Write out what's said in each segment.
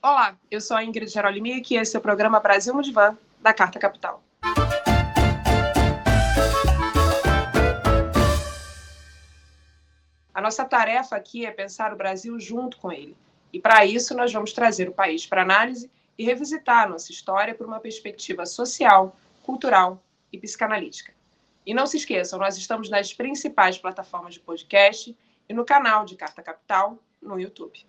Olá, eu sou a Ingrid Gerolimic e esse é o programa Brasil no Divã, da Carta Capital. A nossa tarefa aqui é pensar o Brasil junto com ele. E para isso nós vamos trazer o país para análise e revisitar a nossa história por uma perspectiva social, cultural e psicanalítica. E não se esqueçam, nós estamos nas principais plataformas de podcast e no canal de Carta Capital no YouTube.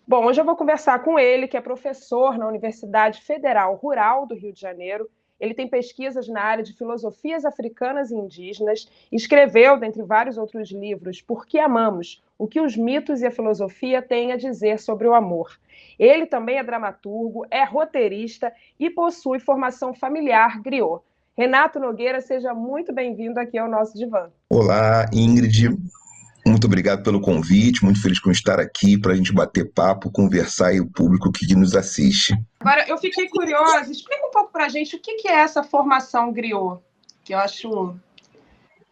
Bom, hoje eu vou conversar com ele, que é professor na Universidade Federal Rural do Rio de Janeiro. Ele tem pesquisas na área de filosofias africanas e indígenas, escreveu, dentre vários outros livros, Por que Amamos? O que os mitos e a filosofia têm a dizer sobre o amor. Ele também é dramaturgo, é roteirista e possui formação familiar griot. Renato Nogueira, seja muito bem-vindo aqui ao nosso divã. Olá, Ingrid. Muito obrigado pelo convite, muito feliz por estar aqui para a gente bater papo, conversar e o público que nos assiste. Agora, eu fiquei curiosa, explica um pouco para a gente o que é essa formação griot, que eu acho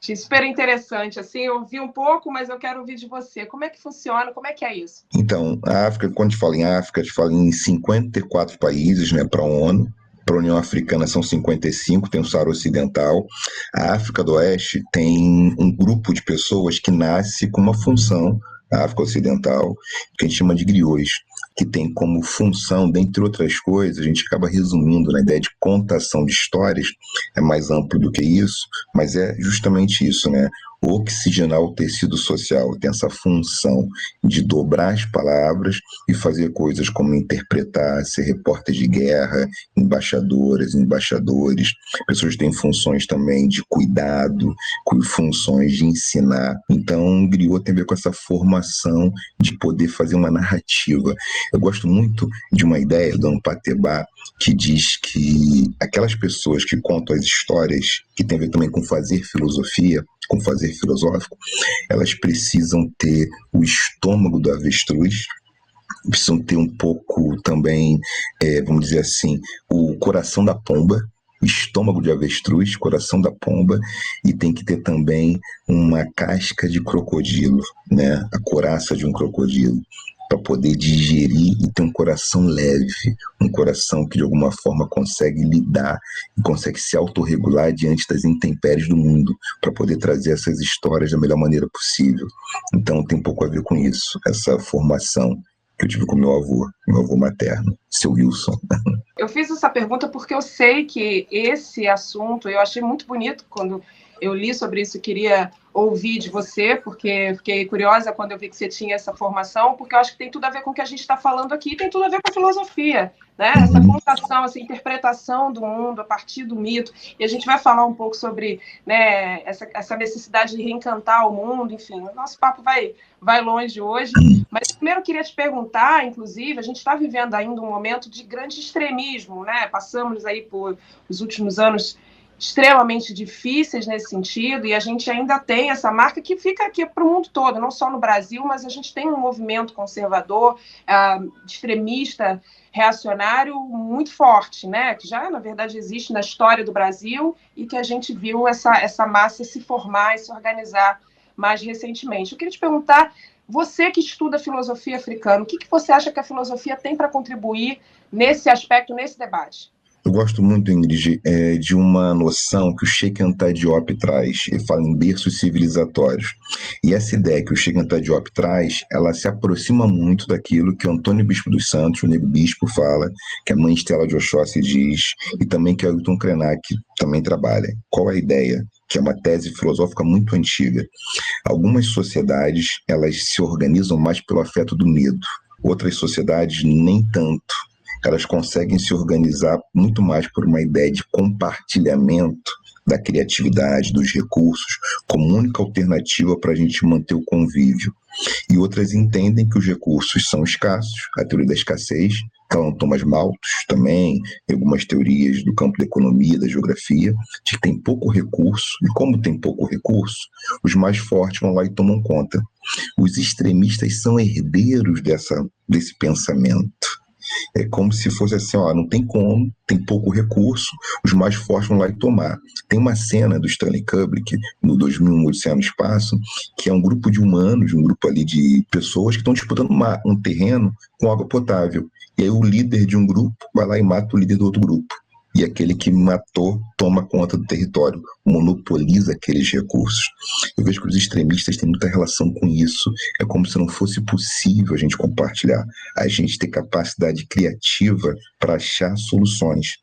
super interessante. Assim, eu vi um pouco, mas eu quero ouvir de você. Como é que funciona? Como é que é isso? Então, a África, quando a gente fala em África, a gente fala em 54 países, né, para a ONU. Para a União Africana são 55, tem o Saara Ocidental. A África do Oeste tem um grupo de pessoas que nasce com uma função, a África Ocidental, que a gente chama de griots, que tem como função, dentre outras coisas, a gente acaba resumindo na ideia de contação de histórias, é mais amplo do que isso, mas é justamente isso, né? Oxigenar o tecido social, tem essa função de dobrar as palavras e fazer coisas como interpretar, ser repórter de guerra, embaixadoras, embaixadores, pessoas que têm funções também de cuidado, com funções de ensinar. Então, o griot tem a ver com essa formação de poder fazer uma narrativa. Eu gosto muito de uma ideia do Ampateba, que diz que aquelas pessoas que contam as histórias, que tem a ver também com fazer filosofia, com fazer filosófico, elas precisam ter o estômago do avestruz, precisam ter um pouco também, vamos dizer assim, o coração da pomba, estômago de avestruz, coração da pomba, e tem que ter também uma casca de crocodilo, né? A coraça de um crocodilo, para poder digerir e ter um coração leve, um coração que de alguma forma consegue lidar e consegue se autorregular diante das intempéries do mundo, para poder trazer essas histórias da melhor maneira possível. Então tem um pouco a ver com isso, essa formação que eu tive com meu avô materno, seu Wilson. Eu fiz essa pergunta porque eu sei que esse assunto, eu achei muito bonito quando eu li sobre isso e queria ouvir de você, porque fiquei curiosa quando eu vi que você tinha essa formação, porque eu acho que tem tudo a ver com o que a gente está falando aqui, tem tudo a ver com a filosofia, né? Essa contação, essa interpretação do mundo a partir do mito, e a gente vai falar um pouco sobre, né, essa necessidade de reencantar o mundo, enfim, o nosso papo vai longe hoje, mas primeiro eu queria te perguntar, inclusive, a gente está vivendo ainda um momento de grande extremismo, né? Passamos aí por os últimos anos extremamente difíceis nesse sentido, e a gente ainda tem essa marca que fica aqui para o mundo todo, não só no Brasil, mas a gente tem um movimento conservador, extremista, reacionário muito forte, né? Que já, na verdade, existe na história do Brasil e que a gente viu essa massa se formar e se organizar mais recentemente. Eu queria te perguntar, você que estuda filosofia africana, o que você acha que a filosofia tem para contribuir nesse aspecto, nesse debate? Eu gosto muito, Ingrid, de uma noção que o Cheikh Anta Diop traz. Ele fala em berços civilizatórios. E essa ideia que o Cheikh Anta Diop traz, ela se aproxima muito daquilo que o Antônio Bispo dos Santos, o Negro Bispo, fala, que a mãe Estela de Oxóssi diz, e também que o Ailton Krenak também trabalha. Qual é a ideia? Que é uma tese filosófica muito antiga. Algumas sociedades, elas se organizam mais pelo afeto do medo. Outras sociedades, nem tanto. Elas conseguem se organizar muito mais por uma ideia de compartilhamento da criatividade, dos recursos, como única alternativa para a gente manter o convívio. E outras entendem que os recursos são escassos, a teoria da escassez, falam Thomas Malthus também, algumas teorias do campo da economia, da geografia, de que tem pouco recurso, e como tem pouco recurso, os mais fortes vão lá e tomam conta. Os extremistas são herdeiros desse pensamento. É como se fosse assim, ó, não tem como, tem pouco recurso, os mais fortes vão lá e tomar. Tem uma cena do Stanley Kubrick, no 2001, Odisseia no Espaço, que é um grupo de humanos, um grupo ali de pessoas que estão disputando um terreno com água potável. E aí o líder de um grupo vai lá e mata o líder do outro grupo. E aquele que matou toma conta do território, monopoliza aqueles recursos. Eu vejo que os extremistas têm muita relação com isso. É como se não fosse possível a gente compartilhar, a gente ter capacidade criativa para achar soluções.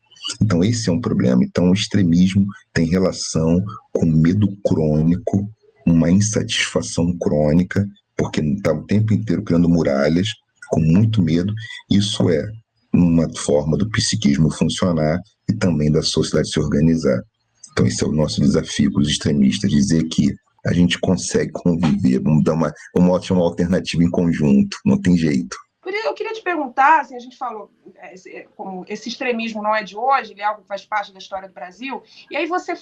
Então, esse é um problema. Então, o extremismo tem relação com medo crônico, uma insatisfação crônica, porque está o tempo inteiro criando muralhas, com muito medo. Isso é uma forma do psiquismo funcionar e também da sociedade se organizar. Então, esse é o nosso desafio para os extremistas, dizer que a gente consegue conviver, vamos dar uma alternativa em conjunto, não tem jeito. Eu queria te perguntar, assim, a gente falou, como esse extremismo não é de hoje, ele é algo que faz parte da história do Brasil, e aí você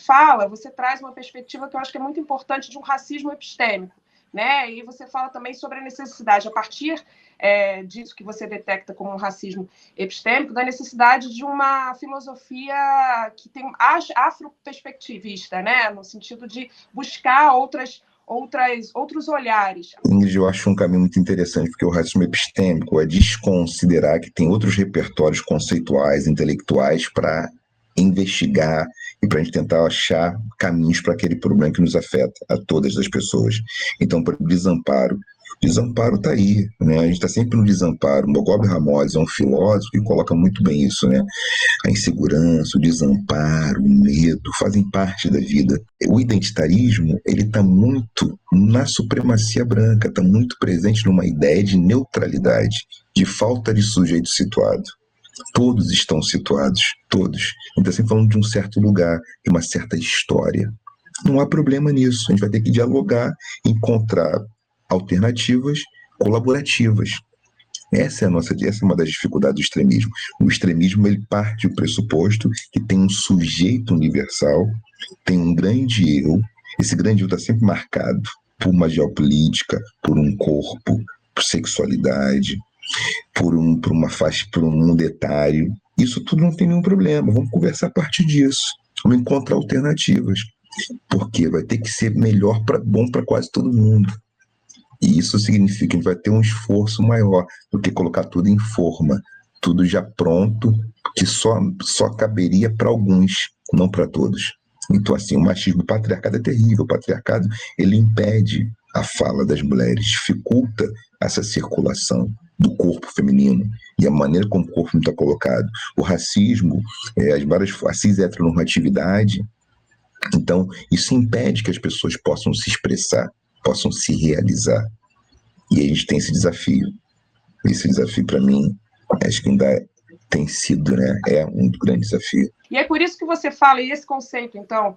traz uma perspectiva que eu acho que é muito importante de um racismo epistêmico, né? E você fala também sobre a necessidade, a partir disso que você detecta como um racismo epistêmico, da necessidade de uma filosofia que tem afroperspectivista, né? No sentido de buscar outros olhares. Ingrid, eu acho um caminho muito interessante, porque o racismo epistêmico é desconsiderar que tem outros repertórios conceituais, intelectuais para investigar e para a gente tentar achar caminhos para aquele problema que nos afeta a todas as pessoas. Então, por desamparo está aí, né? A gente está sempre no desamparo. O Mogobe Ramós é um filósofo que coloca muito bem isso, né? A insegurança, o desamparo, o medo fazem parte da vida. O identitarismo, ele está muito na supremacia branca, está muito presente numa ideia de neutralidade, de falta de sujeito situado. Todos estão situados, todos. A gente está sempre falando de um certo lugar, de uma certa história. Não há problema nisso, a gente vai ter que dialogar, encontrar alternativas colaborativas. Essa é uma das dificuldades do extremismo. O extremismo, ele parte do pressuposto que tem um sujeito universal, tem um grande eu. Esse grande eu está sempre marcado por uma geopolítica, por um corpo, por sexualidade, por uma faixa, por um mundo etário. Isso tudo não tem nenhum problema. Vamos conversar a partir disso. Vamos encontrar alternativas. Porque vai ter que ser bom para quase todo mundo. E isso significa que a gente vai ter um esforço maior do que colocar tudo em forma, tudo já pronto, que só caberia para alguns, não para todos. Então, assim, o machismo, o patriarcado é terrível. O patriarcado, ele impede a fala das mulheres, dificulta essa circulação do corpo feminino e a maneira como o corpo está colocado. O racismo, a cis-heteronormatividade. Então, isso impede que as pessoas possam se expressar, possam se realizar. E a gente tem esse desafio. Esse desafio, para mim, acho que ainda tem sido, né? É um grande desafio. E é por isso que você fala, e esse conceito, então,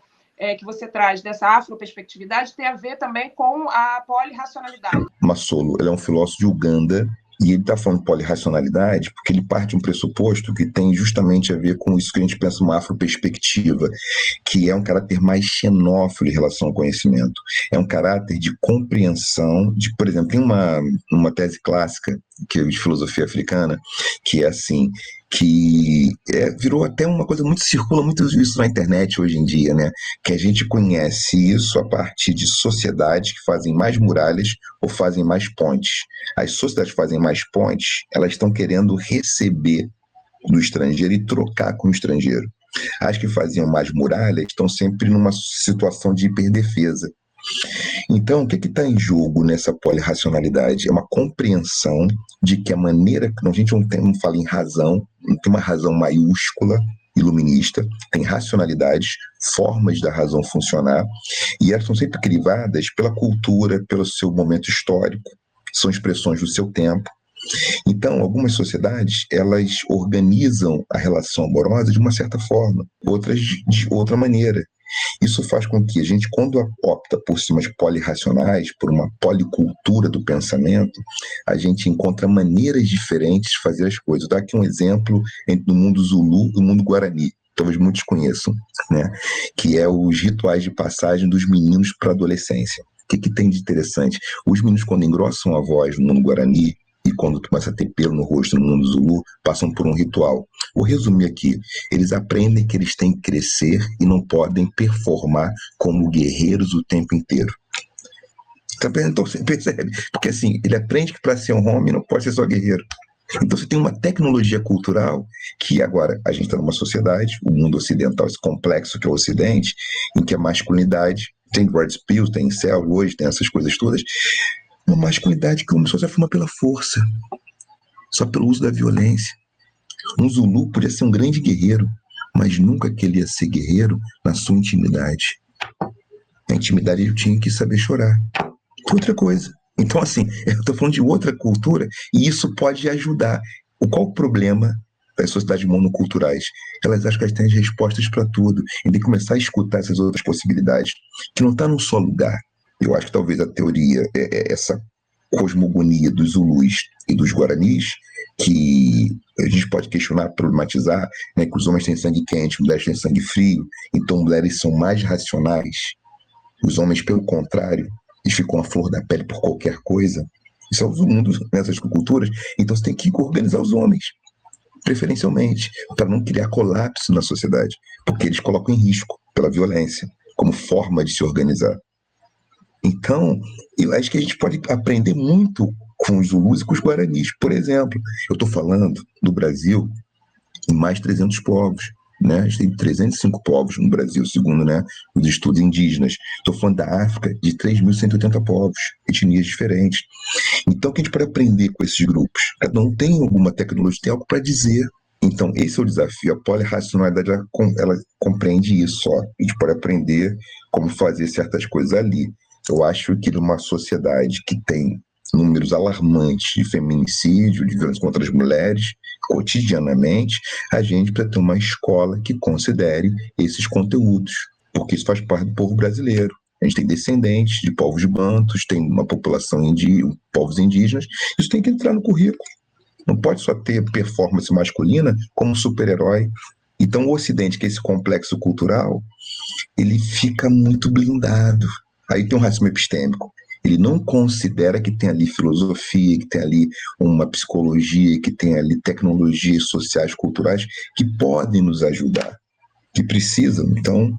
que você traz dessa afroperspectividade tem a ver também com a polirracionalidade. Masolo, ele é um filósofo de Uganda, e ele está falando de polirracionalidade porque ele parte de um pressuposto que tem justamente a ver com isso que a gente pensa uma afroperspectiva, que é um caráter mais xenófobo em relação ao conhecimento. É um caráter de compreensão, por exemplo, tem uma tese clássica que é de filosofia africana, que é assim, que virou até uma coisa circula muito isso na internet hoje em dia, né? Que a gente conhece isso a partir de sociedades que fazem mais muralhas ou fazem mais pontes. As sociedades que fazem mais pontes, elas estão querendo receber do estrangeiro e trocar com o estrangeiro. As que faziam mais muralhas estão sempre numa situação de hiperdefesa. Então, o que está em jogo nessa polirracionalidade? É uma compreensão de que a maneira que a gente não fala em razão, não tem uma razão maiúscula, iluminista, tem racionalidades, formas da razão funcionar, e elas são sempre crivadas pela cultura, pelo seu momento histórico, são expressões do seu tempo. Então, algumas sociedades, elas organizam a relação amorosa de uma certa forma, outras de outra maneira. Isso faz com que a gente, quando opta por sistemas polirracionais, por uma policultura do pensamento, a gente encontra maneiras diferentes de fazer as coisas. Vou dar aqui um exemplo no mundo Zulu e o mundo Guarani, talvez muitos conheçam, né? Que é os rituais de passagem dos meninos para a adolescência. O que tem de interessante? Os meninos, quando engrossam a voz no mundo Guarani, e quando começa a ter pelo no rosto no mundo Zulu, passam por um ritual. Vou resumir aqui. Eles aprendem que eles têm que crescer e não podem performar como guerreiros o tempo inteiro. Então você percebe? Porque assim, ele aprende que para ser um homem não pode ser só guerreiro. Então você tem uma tecnologia cultural que agora a gente está numa sociedade, o mundo ocidental, esse complexo que é o Ocidente, em que a masculinidade, tem red pills, tem incel hoje, tem essas coisas todas, uma masculinidade que começou a se afirmar pela força, só pelo uso da violência. Um Zulu podia ser um grande guerreiro, mas nunca que ele ia ser guerreiro na sua intimidade. Na intimidade ele tinha que saber chorar. Outra coisa. Então, assim, eu estou falando de outra cultura e isso pode ajudar. Qual o problema das sociedades monoculturais? Elas acham que elas têm as respostas para tudo e tem que começar a escutar essas outras possibilidades, que não está num só lugar. Eu acho que talvez a teoria, essa cosmogonia dos Zulus e dos Guaranis, que a gente pode questionar, problematizar, né, que os homens têm sangue quente, mulheres têm sangue frio, então mulheres são mais racionais. Os homens, pelo contrário, eles ficam à flor da pele por qualquer coisa. Isso é o mundo nessas culturas. Então você tem que organizar os homens, preferencialmente, para não criar colapso na sociedade, porque eles colocam em risco pela violência, como forma de se organizar. Então, eu acho que a gente pode aprender muito com os Zulus e com os Guaranis. Por exemplo, eu estou falando do Brasil em mais de 300 povos. Né? A gente tem 305 povos no Brasil, segundo, né, os estudos indígenas. Estou falando da África, de 3.180 povos, etnias diferentes. Então, o que a gente pode aprender com esses grupos? Cada um tem alguma tecnologia, tem algo para dizer. Então, esse é o desafio. A polirracionalidade, ela compreende isso. Ó. A gente pode aprender como fazer certas coisas ali. Eu acho que numa sociedade que tem números alarmantes de feminicídio, de violência contra as mulheres, cotidianamente, a gente precisa ter uma escola que considere esses conteúdos, porque isso faz parte do povo brasileiro. A gente tem descendentes de povos bantus, tem uma população povos indígenas, isso tem que entrar no currículo. Não pode só ter performance masculina como super-herói. Então, o Ocidente, que é esse complexo cultural, ele fica muito blindado. Aí tem um racismo epistêmico. Ele não considera que tem ali filosofia, que tem ali uma psicologia, que tem ali tecnologias sociais, culturais, que podem nos ajudar, que precisam. Então,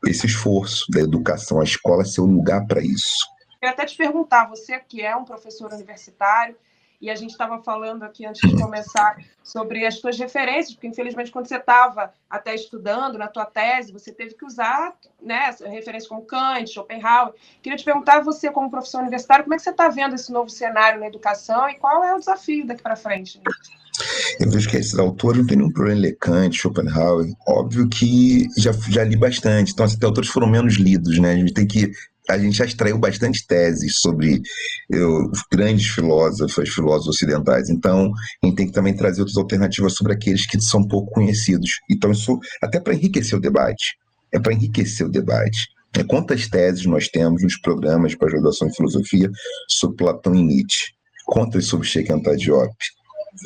esse esforço da educação, a escola ser o lugar para isso. Eu ia até te perguntar, você que é um professor universitário, e a gente estava falando aqui antes de começar sobre as tuas referências, porque infelizmente quando você estava até estudando na tua tese, você teve que usar, né, referências como Kant, Schopenhauer. Queria te perguntar, você como professor universitário, como é que você está vendo esse novo cenário na educação e qual é o desafio daqui para frente? Eu vejo que esses autores não tem nenhum problema em ler Kant, Schopenhauer. Óbvio que já li bastante, então esses autores foram menos lidos, né? A gente já extraiu bastante teses sobre os grandes filósofos ocidentais. Então, a gente tem que também trazer outras alternativas sobre aqueles que são pouco conhecidos. Então, isso até para enriquecer o debate. É para enriquecer o debate. Quantas teses nós temos nos programas de pós-graduação em filosofia sobre Platão e Nietzsche? Quantas sobre Sheikh Anta Diop?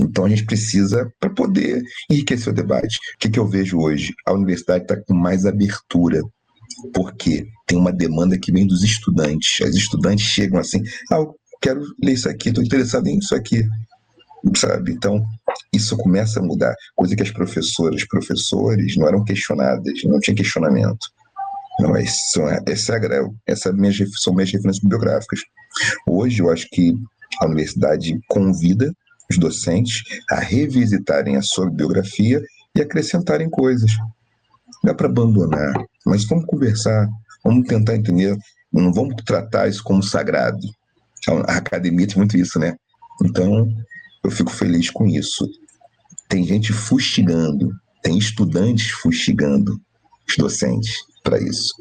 Então a gente precisa, para poder enriquecer o debate. O que eu vejo hoje? A universidade está com mais abertura, porque tem uma demanda que vem dos estudantes. As estudantes chegam assim, eu quero ler isso aqui, estou interessado em isso aqui, sabe? Então, isso começa a mudar. Coisa que as professoras, professores não eram questionadas, não tinha questionamento. Não, são minhas referências bibliográficas. Hoje, eu acho que a universidade convida os docentes a revisitarem a sua biografia e acrescentarem coisas. Não dá para abandonar, mas vamos conversar, vamos tentar entender, não vamos tratar isso como sagrado. A academia tem muito isso, né? Então, eu fico feliz com isso. Tem gente fustigando, tem estudantes fustigando os docentes para isso.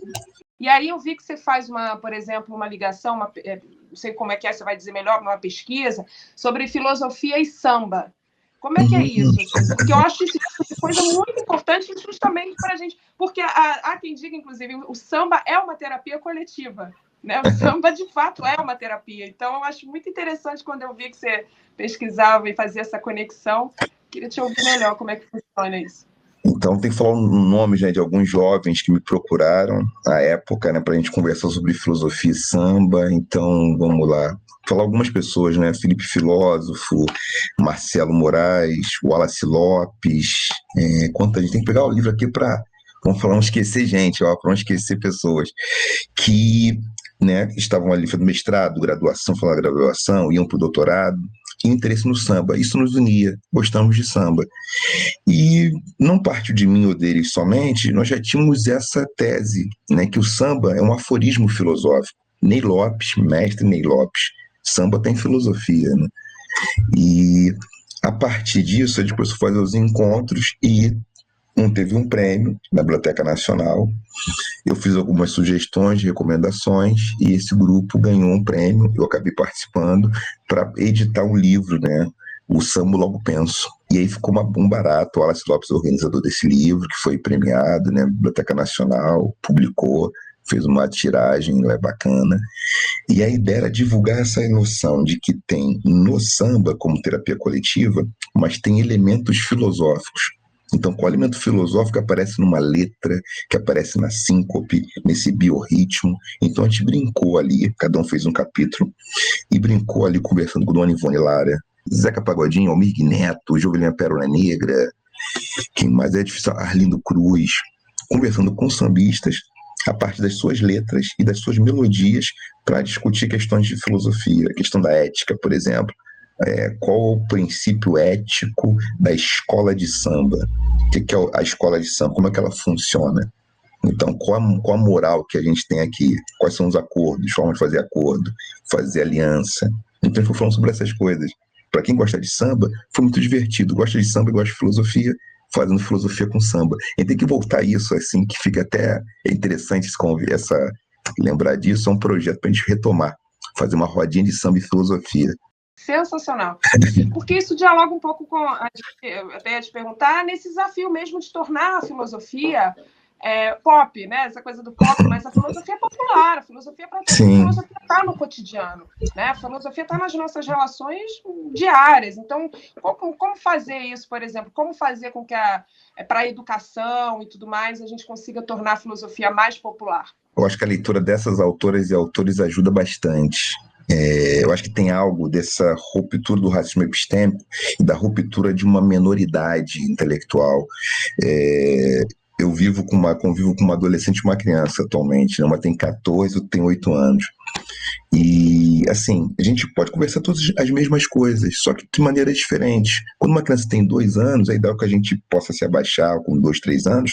E aí eu vi que você faz, por exemplo, uma ligação, não sei como é que você vai dizer melhor, uma pesquisa sobre filosofia e samba. Como é que é isso? Porque eu acho isso uma coisa muito importante justamente para a gente, porque há quem diga, inclusive, o samba é uma terapia coletiva. Né? O samba, de fato, é uma terapia. Então, eu acho muito interessante quando eu vi que você pesquisava e fazia essa conexão. Queria te ouvir melhor como é que funciona isso. Então, tem que falar o nome, né, de alguns jovens que me procuraram na época, né, para a gente conversar sobre filosofia e samba. Então, vamos lá. Falar algumas pessoas, né? Felipe Filósofo, Marcelo Moraes, Wallace Lopes. Quanta gente tem que pegar o livro aqui para, vamos falar, não esquecer gente, para não esquecer pessoas que, né, estavam ali fazendo mestrado, graduação, falando graduação, iam para o doutorado, e interesse no samba. Isso nos unia, gostamos de samba. E não partiu de mim ou deles somente, nós já tínhamos essa tese, né, que o samba é um aforismo filosófico. Ney Lopes, mestre Ney Lopes, samba tem filosofia, né? E a partir disso, a gente começou a fazer os encontros e teve um prêmio na Biblioteca Nacional. Eu fiz algumas sugestões, recomendações, e esse grupo ganhou um prêmio. Eu acabei participando para editar um livro, né? O Samba Logo Penso. E aí ficou um barato. O Wallace Lopes, organizador desse livro, que foi premiado, né? A Biblioteca Nacional publicou, fez uma tiragem, é bacana. E a ideia era divulgar essa noção de que tem no samba, como terapia coletiva, mas tem elementos filosóficos. Então, o elemento filosófico aparece numa letra, que aparece na síncope, nesse biorritmo. Então, a gente brincou ali, cada um fez um capítulo, e brincou ali conversando com Dona Ivone Lara, Zeca Pagodinho, Almir Neto, Jovelina Pérola Negra, quem mais é difícil, Arlindo Cruz, conversando com sambistas a partir das suas letras e das suas melodias para discutir questões de filosofia, a questão da ética, por exemplo. Qual o princípio ético da escola de samba? O que é a escola de samba? Como é que ela funciona? Então, qual a moral que a gente tem aqui? Quais são os acordos? Formas de fazer acordo, fazer aliança. Então, a gente foi falando sobre essas coisas. Para quem gosta de samba, foi muito divertido. Gosta de samba e gosta de filosofia, fazendo filosofia com samba. A gente tem que voltar a isso, assim, que fica até interessante lembrar disso. É um projeto para a gente retomar, fazer uma rodinha de samba e filosofia. Sensacional. Porque isso dialoga um pouco com, eu até ia te perguntar, nesse desafio mesmo de tornar a filosofia pop, né? Essa coisa do pop, mas a filosofia é popular, a filosofia é para todos, a filosofia está no cotidiano, né? A filosofia está nas nossas relações diárias. Então, como fazer isso, por exemplo? Como fazer com que para a educação e tudo mais a gente consiga tornar a filosofia mais popular? Eu acho que a leitura dessas autoras e autores ajuda bastante. Eu acho que tem algo dessa ruptura do racismo epistêmico e da ruptura de uma menoridade intelectual. Eu convivo com uma adolescente e uma criança atualmente, né? Uma tem 14, outra tem 8 anos. E, assim, a gente pode conversar todas as mesmas coisas, só que de maneiras diferentes. Quando uma criança tem 2 anos, a ideia é que a gente possa se abaixar com 2, 3 anos,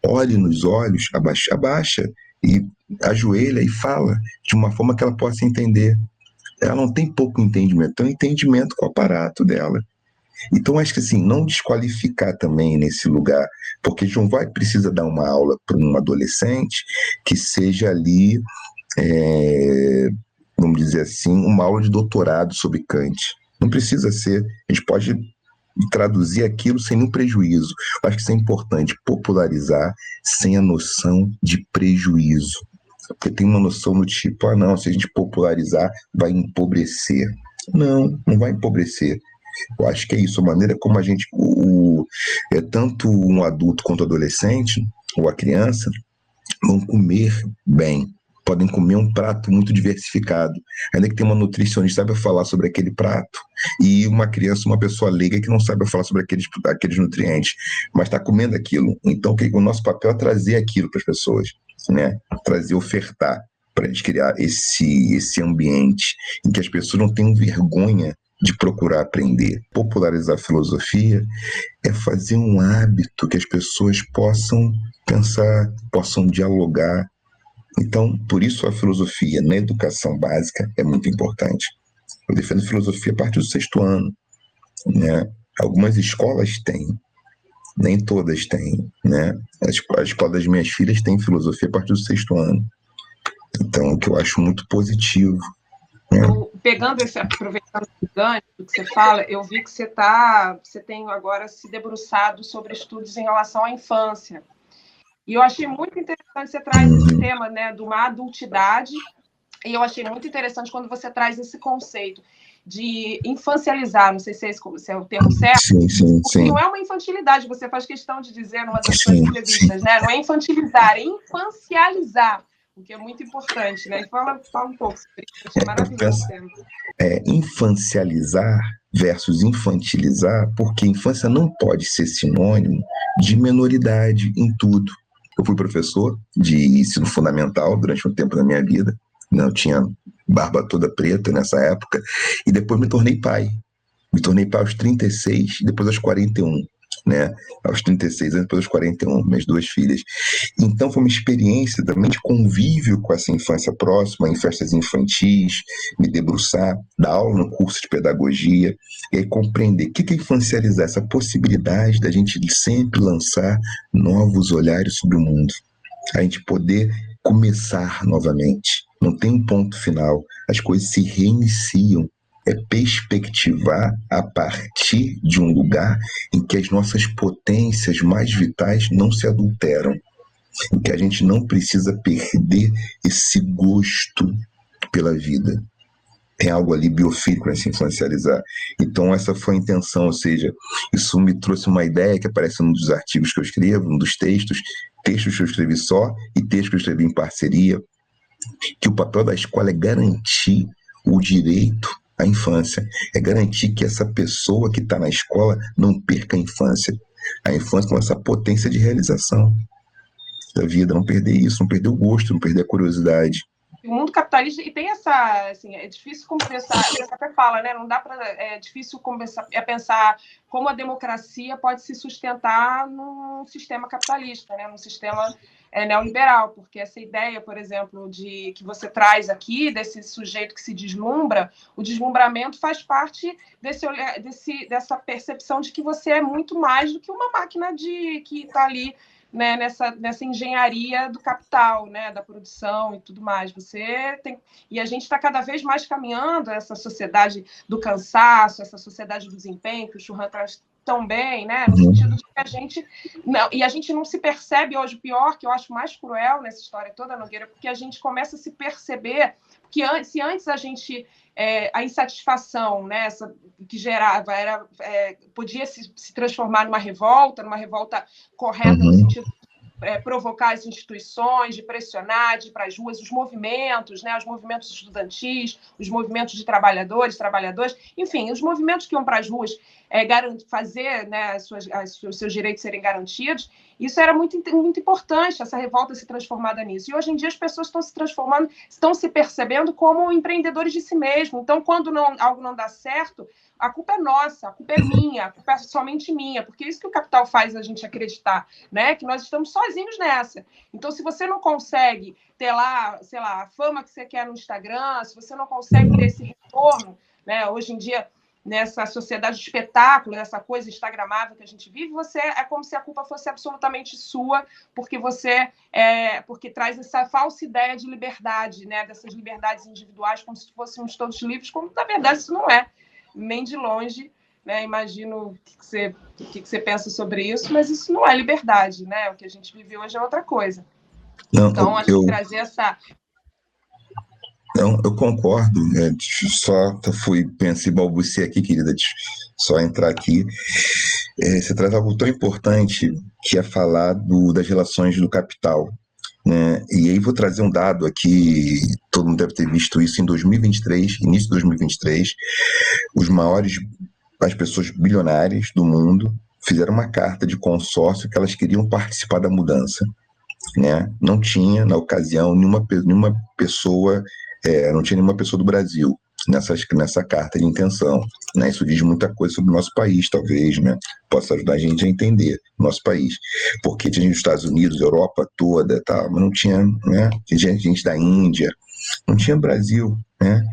olhe nos olhos, abaixa e ajoelha e fala de uma forma que ela possa entender. Ela não tem pouco entendimento, tem um entendimento com o aparato dela. Então, acho que assim, não desqualificar também nesse lugar, porque João vai precisa dar uma aula para um adolescente que seja ali, vamos dizer assim, uma aula de doutorado sobre Kant. Não precisa ser, a gente pode traduzir aquilo sem nenhum prejuízo. Eu acho que isso é importante, popularizar sem a noção de prejuízo. Porque tem uma noção do tipo, não, se a gente popularizar, vai empobrecer. Não, não vai empobrecer. Eu acho que é isso, a maneira como a gente, tanto um adulto quanto um adolescente, ou a criança, vão comer bem, podem comer um prato muito diversificado. Ainda que tenha uma nutricionista que saiba falar sobre aquele prato, e uma criança, uma pessoa leiga que não saiba falar sobre aqueles nutrientes, mas está comendo aquilo. Então, o nosso papel é trazer aquilo para as pessoas, né? Trazer, ofertar, para a gente criar esse ambiente em que as pessoas não tenham vergonha de procurar aprender. Popularizar a filosofia é fazer um hábito que as pessoas possam pensar, possam dialogar. Então, por isso a filosofia na educação básica é muito importante. Eu defendo filosofia a partir do 6º ano, né? Algumas escolas têm, nem todas têm, né? A escola das minhas filhas tem filosofia a partir do 6º ano. Então, o que eu acho muito positivo. Aproveitando o gancho que você fala, eu vi que você tem agora se debruçado sobre estudos em relação à infância. E eu achei muito interessante você traz esse tema, né, de uma adultidade, e eu achei muito interessante quando você traz esse conceito de infancializar, não sei se é o termo certo, porque não é uma infantilidade, você faz questão de dizer numa das suas entrevistas, né? Não é infantilizar, é infancializar, o que é muito importante, né? Fala um pouco sobre isso, é maravilhoso. Infancializar versus infantilizar, porque infância não pode ser sinônimo de menoridade em tudo. Eu fui professor de ensino fundamental durante um tempo da minha vida, eu tinha barba toda preta nessa época, e depois me tornei pai. Me tornei pai aos 36 e depois aos 41, né? Aos 36 anos, depois aos 41, minhas duas filhas. Então foi uma experiência também de convívio com essa infância próxima, em festas infantis, me debruçar, dar aula no curso de pedagogia, e aí compreender o que é infancializar, essa possibilidade da gente sempre lançar novos olhares sobre o mundo, a gente poder começar novamente. Não tem um ponto final, as coisas se reiniciam. É perspectivar a partir de um lugar em que as nossas potências mais vitais não se adulteram, em que a gente não precisa perder esse gosto pela vida. Tem algo ali biofílico nesse infancializar. Então essa foi a intenção, ou seja, isso me trouxe uma ideia que aparece num dos artigos que eu escrevo, num dos textos que eu escrevi só e textos que eu escrevi em parceria, que o papel da escola é garantir o direito à infância, é garantir que essa pessoa que está na escola não perca a infância com essa potência de realização da vida, não perder isso, não perder o gosto, não perder a curiosidade. O mundo capitalista, e tem essa, assim, é difícil começar, você até fala, né, não dá para, é difícil começar a pensar como a democracia pode se sustentar num sistema capitalista, né, num sistema neoliberal, porque essa ideia, por exemplo, de que você traz aqui, desse sujeito que se deslumbra, o deslumbramento faz parte dessa percepção de que você é muito mais do que uma máquina que está ali, né, nessa engenharia do capital, né, da produção e tudo mais. E a gente está cada vez mais caminhando essa sociedade do cansaço, essa sociedade do desempenho, que o Churran traz tão bem, né, no sentido de que a gente não se percebe hoje. O pior, que eu acho mais cruel nessa história toda, Nogueira, porque a gente começa a se perceber que se antes a gente... a insatisfação, né, que gerava podia se transformar numa revolta correta no sentido de provocar as instituições, de pressionar, de ir para as ruas, os movimentos, né, os movimentos estudantis, os movimentos de trabalhadoras, enfim, os movimentos que iam para as ruas fazer, né, os seus direitos serem garantidos. Isso era muito, muito importante, essa revolta se transformada nisso. E hoje em dia as pessoas estão se transformando, estão se percebendo como empreendedores de si mesmos. Então, quando algo não dá certo, a culpa é nossa, a culpa é minha, a culpa é somente minha, porque é isso que o capital faz a gente acreditar, né? Que nós estamos sozinhos nessa. Então, se você não consegue ter lá, sei lá, a fama que você quer no Instagram, se você não consegue ter esse retorno, né? Hoje em dia, nessa sociedade de espetáculo, nessa coisa instagramável que a gente vive, é como se a culpa fosse absolutamente sua, porque porque traz essa falsa ideia de liberdade, né? Dessas liberdades individuais, como se fôssemos todos livres, como na verdade isso não é, nem de longe, né? Imagino o que você pensa sobre isso, mas isso não é liberdade, né? O que a gente vive hoje é outra coisa. Não, então, acho que trazer essa... Não, eu concordo, né? Pensei, balbuciei aqui, querida, só entrar aqui. Você traz algo tão importante que é falar das relações do capital, né? E aí vou trazer um dado aqui, todo mundo deve ter visto isso em 2023, início de 2023, as pessoas bilionárias do mundo fizeram uma carta de consórcio que elas queriam participar da mudança, né? Não tinha, na ocasião, nenhuma pessoa... não tinha nenhuma pessoa do Brasil nessa carta de intenção, né? Isso diz muita coisa sobre o nosso país, talvez, né? Possa ajudar a gente a entender o nosso país. Porque tinha os Estados Unidos, Europa toda, tal, mas não tinha, né? Tinha gente da Índia, não tinha Brasil, né?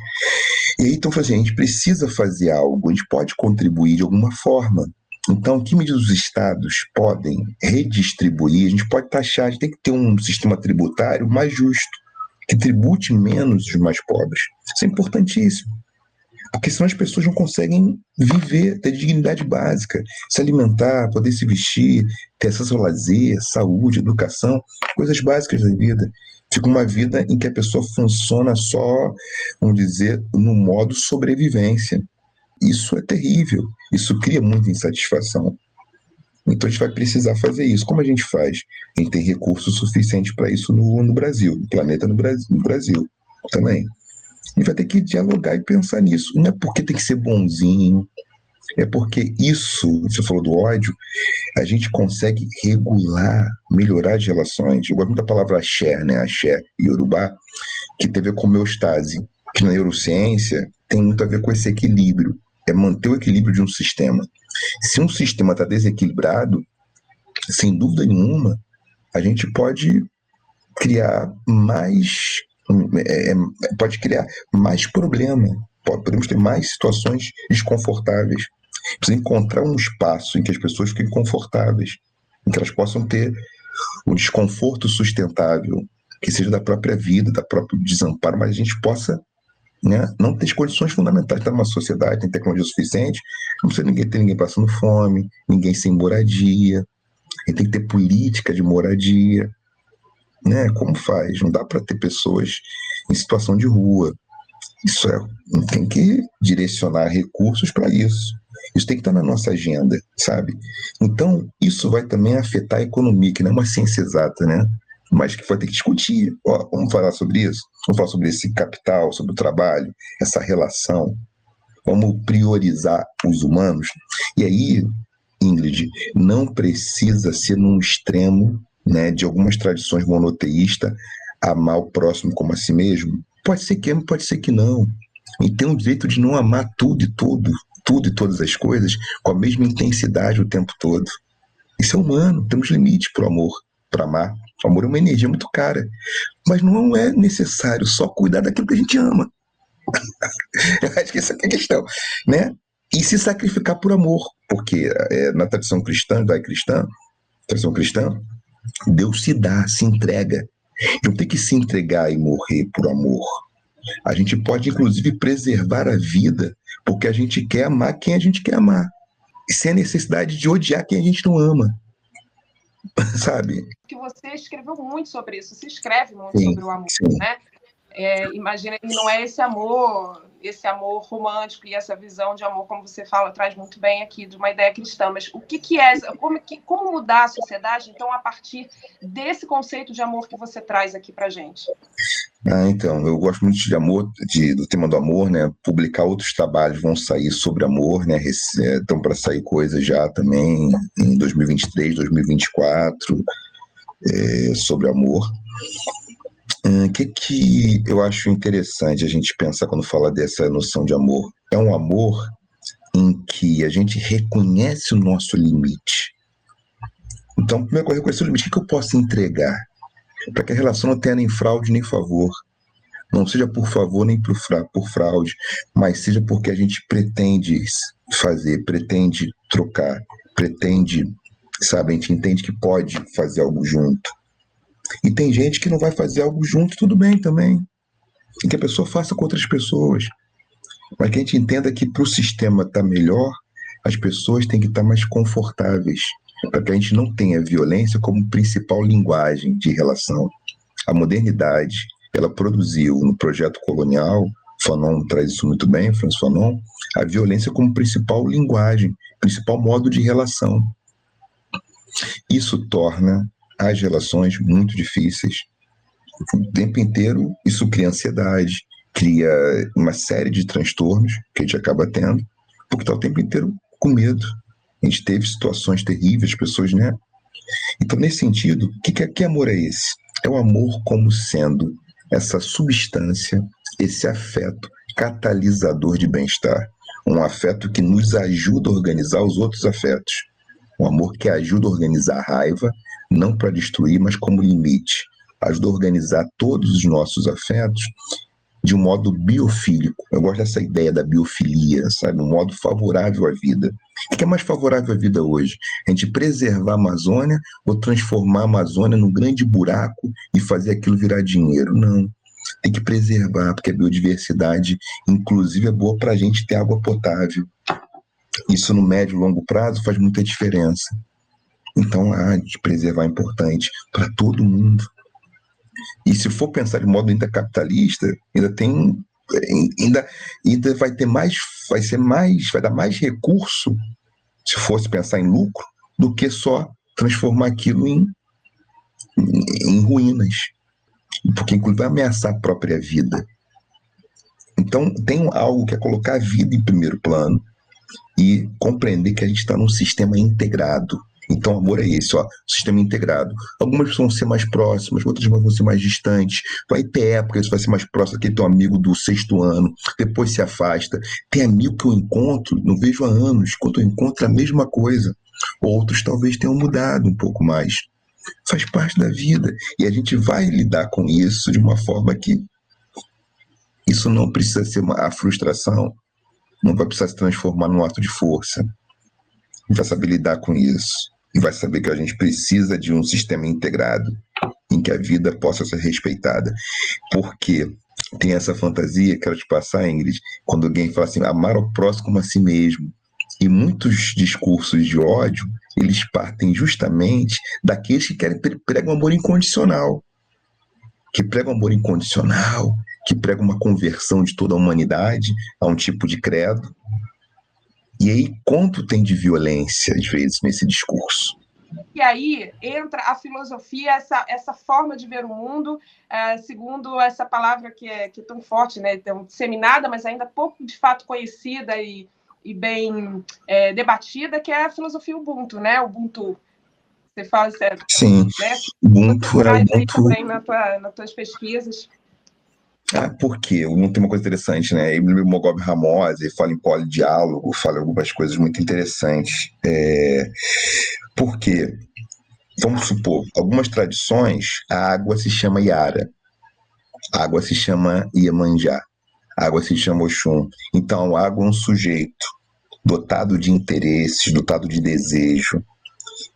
E aí, então, assim, a gente precisa fazer algo, a gente pode contribuir de alguma forma. Então, que medidas os estados podem redistribuir? A gente pode taxar, a gente tem que ter um sistema tributário mais justo, que tribute menos os mais pobres. Isso é importantíssimo. Porque senão as pessoas não conseguem viver, ter dignidade básica, se alimentar, poder se vestir, ter acesso ao lazer, saúde, educação, coisas básicas da vida. Fica uma vida em que a pessoa funciona só, vamos dizer, no modo sobrevivência. Isso é terrível, isso cria muita insatisfação. Então a gente vai precisar fazer isso. Como a gente faz? A gente tem recursos suficientes para isso no Brasil, no planeta no Brasil também. A gente vai ter que dialogar e pensar nisso. Não é porque tem que ser bonzinho, é porque isso, você falou do ódio, a gente consegue regular, melhorar as relações. Eu gosto muito da palavra axé, né? Axé e Yorubá, que tem a ver com homeostase, que na neurociência tem muito a ver com esse equilíbrio, é manter o equilíbrio de um sistema. Se um sistema está desequilibrado, sem dúvida nenhuma, a gente pode criar pode criar mais problema, podemos ter mais situações desconfortáveis. Precisa encontrar um espaço em que as pessoas fiquem confortáveis, em que elas possam ter um desconforto sustentável, que seja da própria vida, da próprio desamparo, mas a gente possa, né, não ter as condições fundamentais. Estar numa sociedade, tem tecnologia suficiente, não precisa ter ninguém passando fome, ninguém sem moradia, a gente tem que ter política de moradia, né? Como faz? Não dá para ter pessoas em situação de rua. Isso tem que direcionar recursos para isso. Isso tem que estar na nossa agenda, sabe? Então, isso vai também afetar a economia, que não é uma ciência exata, né? Mas que vai ter que discutir. Ó, vamos falar sobre isso? Vamos falar sobre esse capital, sobre o trabalho, essa relação. Vamos priorizar os humanos. E aí, Ingrid, não precisa ser num extremo, né, de algumas tradições monoteístas, amar o próximo como a si mesmo. Pode ser que ame, pode ser que não. E tem o direito de não amar tudo e todas as coisas com a mesma intensidade o tempo todo. Isso é humano, temos limite para o amor, para amar. O amor é uma energia muito cara, mas não é necessário só cuidar daquilo que a gente ama. Eu acho que essa é a questão, né? E se sacrificar por amor, porque na tradição cristã, judaico-cristã, tradição cristã, Deus se dá, se entrega. Não tem que se entregar e morrer por amor. A gente pode, inclusive, preservar a vida porque a gente quer amar quem a gente quer amar. E sem a necessidade de odiar quem a gente não ama. Sabe? Que você escreveu muito sobre isso, se escreve muito Sim, sobre o amor, sim. né? Imagina que não é esse amor romântico e essa visão de amor, como você fala, traz muito bem aqui de uma ideia cristã, mas o que é, como mudar a sociedade, então, a partir desse conceito de amor que você traz aqui pra gente? Então, eu gosto muito de amor, do tema do amor, né? Publicar outros trabalhos vão sair sobre amor, né? Estão para sair coisas já também em 2023, 2024, sobre amor. O que eu acho interessante a gente pensar quando fala dessa noção de amor? É um amor em que a gente reconhece o nosso limite. Então, primeiro que eu reconheço o limite, o que eu posso entregar? Para que a relação não tenha nem fraude nem favor. Não seja por favor nem por fraude, mas seja porque a gente pretende fazer, pretende trocar, pretende, sabe, a gente entende que pode fazer algo junto. E tem gente que não vai fazer algo junto, tudo bem também. E que a pessoa faça com outras pessoas. Mas que a gente entenda que para o sistema estar melhor, as pessoas têm que estar mais confortáveis. Para que a gente não tenha violência como principal linguagem de relação. A modernidade, ela produziu no projeto colonial, Fanon traz isso muito bem, Francis Fanon, a violência como principal linguagem, principal modo de relação. Isso torna as relações muito difíceis. O tempo inteiro isso cria ansiedade, cria uma série de transtornos que a gente acaba tendo, porque está o tempo inteiro com medo. A gente teve situações terríveis, pessoas, né? Então, nesse sentido, que amor é esse? É o amor como sendo essa substância, esse afeto catalisador de bem-estar. Um afeto que nos ajuda a organizar os outros afetos. Um amor que ajuda a organizar a raiva, não para destruir, mas como limite. Ajuda a organizar todos os nossos afetos de um modo biofílico. Eu gosto dessa ideia da biofilia, sabe? Um modo favorável à vida. O que é mais favorável à vida hoje? A gente preservar a Amazônia ou transformar a Amazônia num grande buraco e fazer aquilo virar dinheiro? Não. tem que preservar, porque a biodiversidade, inclusive, é boa para a gente ter água potável. Isso no médio e longo prazo faz muita diferença. Então, de preservar é importante para todo mundo. E se for pensar de modo ainda capitalista, ainda vai ter mais, vai dar mais recurso, se fosse pensar em lucro, do que só transformar aquilo em ruínas, porque inclusive vai ameaçar a própria vida. Então tem algo que é colocar a vida em primeiro plano e compreender que a gente está num sistema integrado. Então, amor é esse, sistema integrado. Algumas pessoas vão ser mais próximas, outras vão ser mais distantes. Vai ter época que você vai ser mais próximo daquele teu amigo do 6º ano, depois se afasta. Tem amigo que eu encontro, não vejo há anos, quando eu encontro a mesma coisa. Outros talvez tenham mudado um pouco mais. Faz parte da vida. E a gente vai lidar com isso de uma forma que isso não precisa ser a frustração, não vai precisar se transformar num ato de força. A gente vai saber lidar com isso. E vai saber que a gente precisa de um sistema integrado em que a vida possa ser respeitada. Porque tem essa fantasia, quero te passar, Ingrid, quando alguém fala assim, amar o próximo como a si mesmo. E muitos discursos de ódio, eles partem justamente daqueles que pregam amor incondicional. Que pregam amor incondicional, que pregam uma conversão de toda a humanidade a um tipo de credo. E aí, quanto tem de violência, às vezes, nesse discurso? E aí entra a filosofia, essa forma de ver o mundo, segundo essa palavra que é tão forte, né, tão disseminada, mas ainda pouco, de fato, conhecida e bem debatida, que é a filosofia Ubuntu, né? Ubuntu. Você fala certo. Sim, né? Ubuntu é Traz aí Ubuntu. também nas tuas pesquisas. Por quê? O Ubuntu tem uma coisa interessante, né? O Mogobe Ramose fala em polidiálogo, fala algumas coisas muito interessantes. Por quê? Vamos supor, algumas tradições, a água se chama Iara, a água se chama Iemanjá, a água se chama Oxum. Então, a água é um sujeito dotado de interesses, dotado de desejo,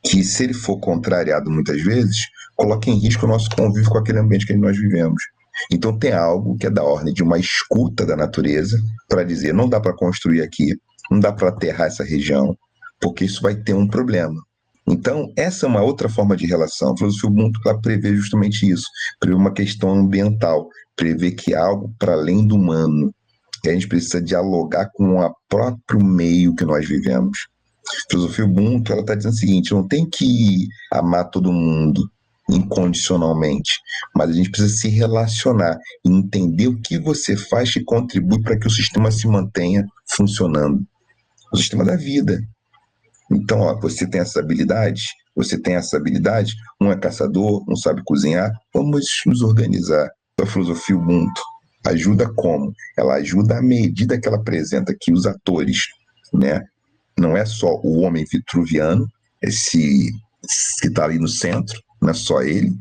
que se ele for contrariado muitas vezes, coloca em risco o nosso convívio com aquele ambiente que nós vivemos. Então tem algo que é da ordem de uma escuta da natureza para dizer, não dá para construir aqui, não dá para aterrar essa região, porque isso vai ter um problema. Então, essa é uma outra forma de relação. A filosofia Ubuntu prevê justamente isso, prevê uma questão ambiental, prevê que há algo para além do humano, que a gente precisa dialogar com o próprio meio que nós vivemos. A filosofia Ubuntu está dizendo o seguinte, não tem que amar todo mundo incondicionalmente, mas a gente precisa se relacionar e entender o que você faz que contribui para que o sistema se mantenha funcionando. O sistema da vida. Então, você tem essa habilidade, um é caçador, um sabe cozinhar, vamos nos organizar. A filosofia Ubuntu ajuda como? Ela ajuda à medida que ela apresenta que os atores, né? Não é só o homem vitruviano, esse que está ali no centro, não é só ele,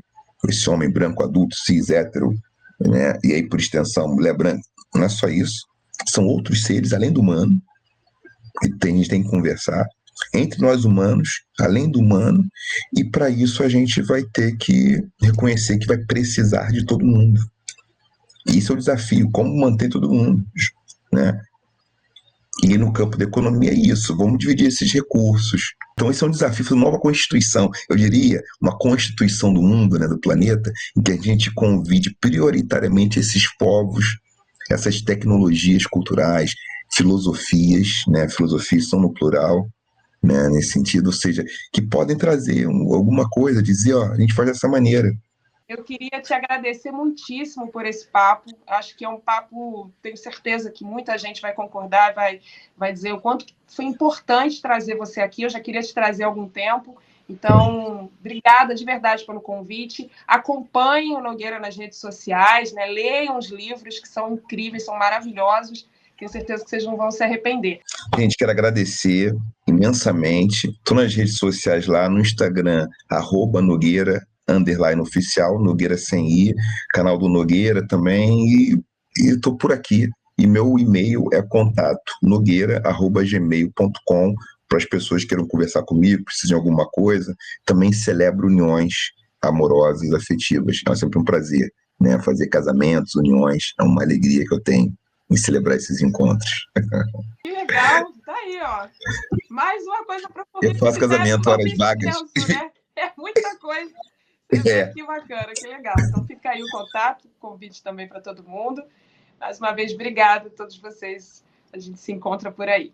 esse homem branco, adulto, cis, hétero, né? E aí, por extensão, mulher branca, não é só isso. São outros seres, além do humano, que a gente tem que conversar entre nós humanos, além do humano, e para isso a gente vai ter que reconhecer que vai precisar de todo mundo. E isso é o desafio, como manter todo mundo, né? E no campo da economia é isso, vamos dividir esses recursos. Então esse é um desafio, uma nova constituição, eu diria, uma constituição do mundo, né, do planeta, em que a gente convide prioritariamente esses povos, essas tecnologias culturais, filosofias, né, filosofias são no plural, né, nesse sentido, ou seja, que podem trazer alguma coisa, dizer, a gente faz dessa maneira. Eu queria te agradecer muitíssimo por esse papo. Acho que é um papo, tenho certeza que muita gente vai concordar, vai dizer o quanto foi importante trazer você aqui. Eu já queria te trazer há algum tempo. Então, obrigada de verdade pelo convite. Acompanhem o Nogueira nas redes sociais, né? Leiam os livros que são incríveis, são maravilhosos. Tenho certeza que vocês não vão se arrepender. Gente, quero agradecer imensamente. Estou nas redes sociais lá, no Instagram, @Nogueira _oficial, Nogueira sem I, canal do Nogueira também, e estou por aqui. E meu e-mail é contato nogueira@gmail.com para as pessoas que queiram conversar comigo, precisam de alguma coisa. Também celebro uniões amorosas, afetivas. É sempre um prazer. né? Fazer casamentos, uniões, é uma alegria que eu tenho em celebrar esses encontros. Que legal, tá aí, ó. Mais uma coisa para o Eu faço casamento horas vagas. intenso, né? É muita coisa. Você vê que bacana, que legal. Então fica aí o contato, convite também para todo mundo. Mais uma vez, obrigada a todos vocês. A gente se encontra por aí.